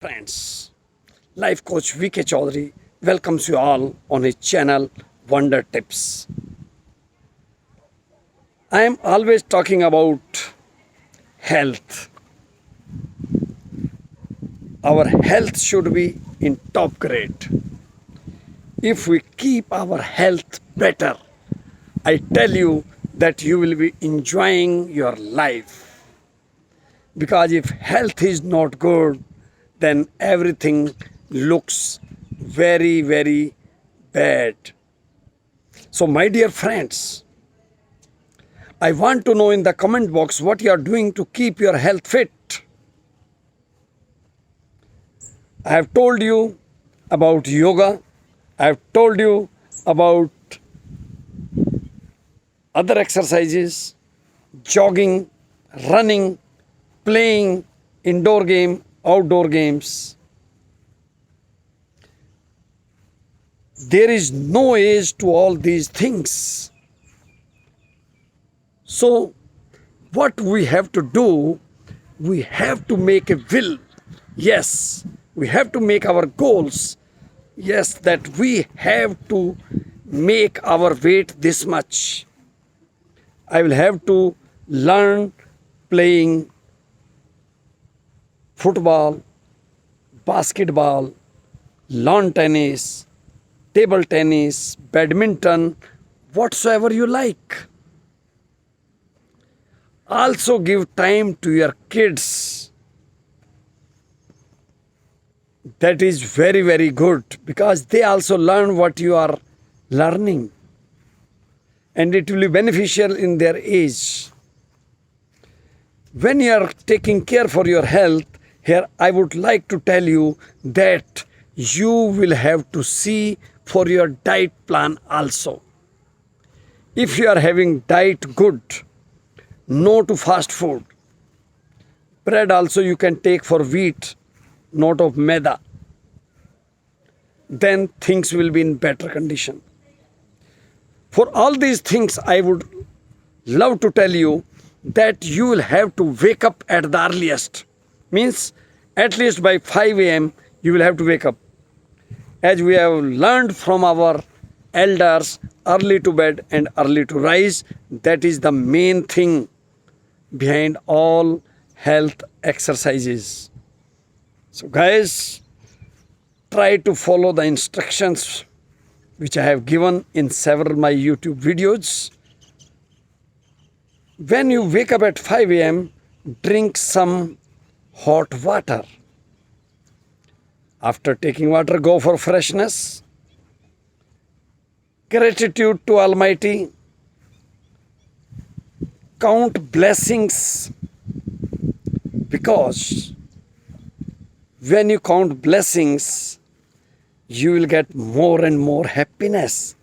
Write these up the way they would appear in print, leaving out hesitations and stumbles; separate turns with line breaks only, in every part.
Friends, life coach VK Chaudhary welcomes you all on his channel Wonder Tips. I am always talking about health. Our health should be in top grade. If we keep our health better, I tell you that you will be enjoying your life. Because if health is not good, then everything looks very bad. So, my dear friends, I want to know in the comment box what you are doing to keep your health fit. I have told you about yoga. I have told you about other exercises, jogging, running, playing indoor game, outdoor games. There is no age to all these things. So, what we have to do, we have to make a will. Yes, we have to make our goals. Yes, that we have to make our weight this much. I will have to learn playing football, basketball, lawn tennis, table tennis, badminton, whatsoever you like. Also give time to your kids. That is very good because they also learn what you are learning and it will be beneficial in their age. When you are taking care for your health, here I would like to tell you that you will have to see for your diet plan also. If you are having diet good, no to fast food. Bread also you can take for wheat, not of maida. Then things will be in better condition. For all these things, I would love to tell you that you will have to wake up at the earliest. Means at least by 5 a.m. you will have to wake up. As we have learned from our elders, early to bed and early to rise, that is the main thing behind all health exercises. So guys, try to follow the instructions which I have given in several my YouTube videos. When you wake up at 5 a.m., drink some hot water. After taking water, go for freshness. Gratitude to Almighty. Count blessings, because when you count blessings, you will get more and more happiness.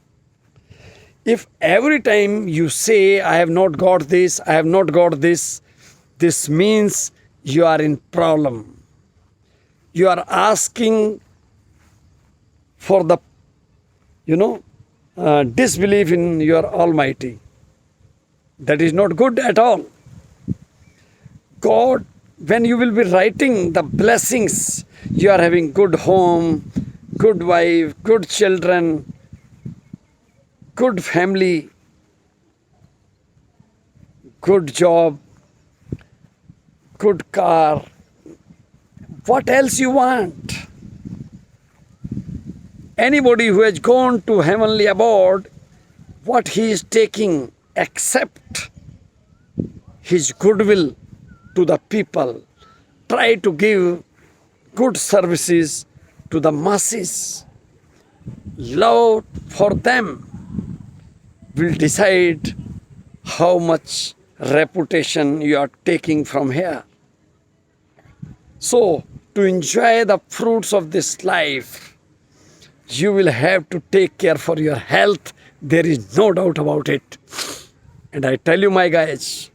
If every time you say, I have not got this, I have not got this, this means you are in problem. You are asking for the, disbelief in your Almighty. That is not good at all. God, when you will be writing the blessings, you are having good home, good wife, good children, good family, good job, good car. What else you want? Anybody who has gone to heavenly abode, what he is taking except his goodwill to the people. Try to give good services to the masses. Love for them will decide how much reputation you are taking from here. So, to enjoy the fruits of this life, you will have to take care for your health. There is no doubt about it. And I tell you, my guys,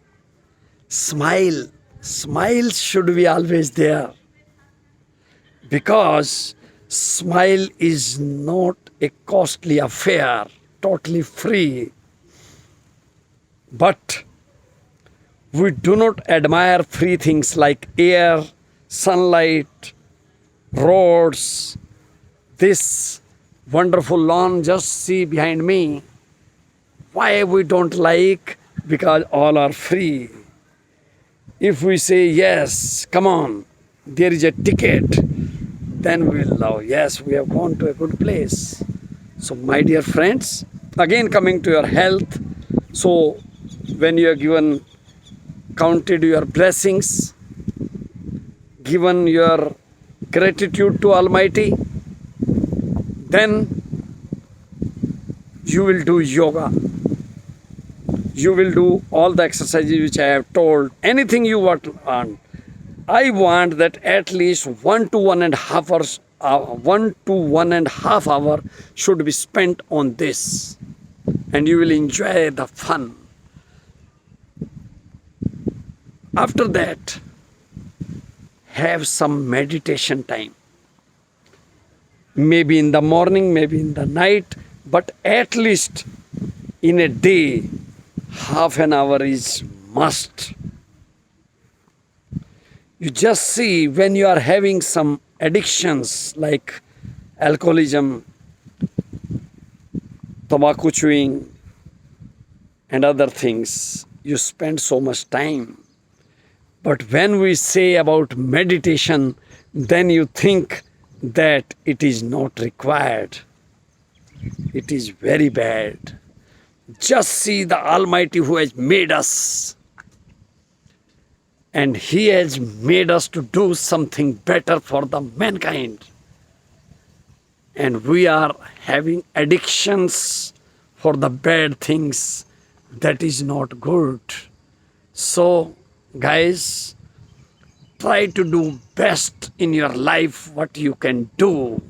smile. Smile should be always there. Because smile is not a costly affair, totally free. But we do not admire free things like air, sunlight, roads, this wonderful lawn, just see behind me. Why we don't like? Because all are free. If we say yes, come on, there is a ticket, then we will love. Yes, we have gone to a good place. So, my dear friends, again coming to your health. So, when you are given, counted your blessings, given your gratitude to Almighty, then you will do yoga. You will do all the exercises which I have told. Anything you want. I want that at least 1 to 1.5 hours, 1 to 1.5 hour should be spent on this, and you will enjoy the fun. After that, have some meditation time. Maybe in the morning, maybe in the night, but at least in a day, half an hour is must. You just see, when you are having some addictions like alcoholism, tobacco chewing, and other things, you spend so much time. But when we say about meditation, then you think that it is not required. It is very bad. Just see the Almighty who has made us. And He has made us to do something better for the mankind. And we are having addictions for the bad things. That is not good. So, guys, try to do best in your life what you can do.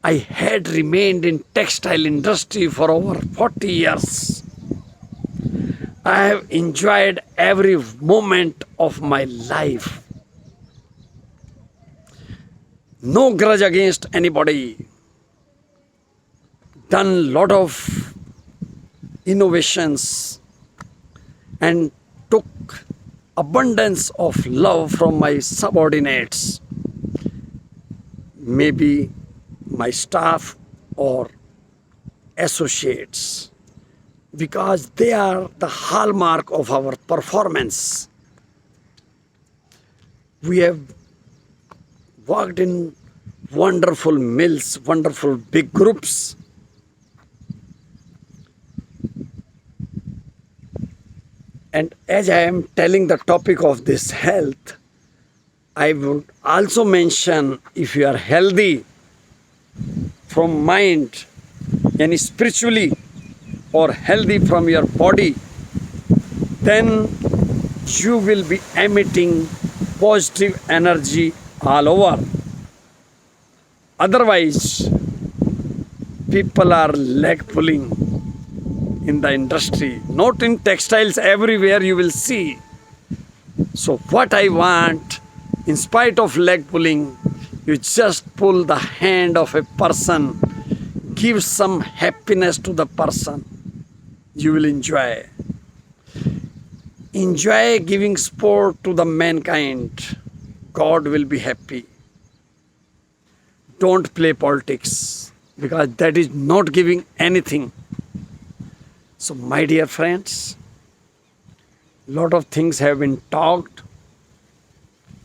I had remained in textile industry for over 40 years. I have enjoyed every moment of my life. No grudge against anybody. Done lot of innovations and took abundance of love from my subordinates, maybe my staff or associates, because they are the hallmark of our performance. We have worked in wonderful mills, wonderful big groups. And as I am telling the topic of this health, I would also mention, if you are healthy from mind and spiritually, or healthy from your body, then you will be emitting positive energy all over. Otherwise, people are leg pulling in the industry, not in textiles, everywhere you will see. So what I want, in spite of leg pulling, you just pull the hand of a person, give some happiness to the person. You will enjoy. Enjoy giving sport to the mankind. God will be happy. Don't play politics, because that is not giving anything. So, my dear friends, lot of things have been talked.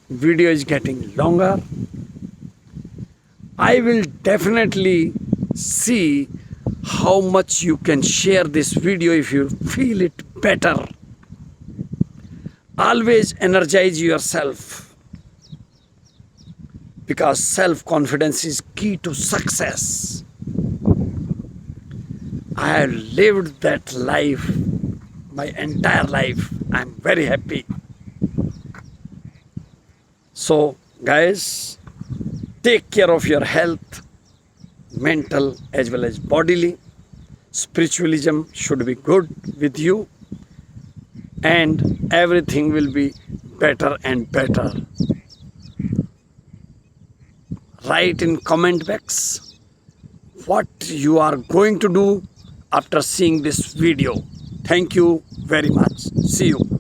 Video is getting longer. I will definitely see how much you can share this video if you feel it better. Always energize yourself, because self-confidence is key to success. I have lived that life, my entire life. I am very happy. So, guys, take care of your health, mental as well as bodily. Spiritualism should be good with you, and everything will be better and better. Write in comment box what you are going to do after seeing this video. Thank you very much. See you.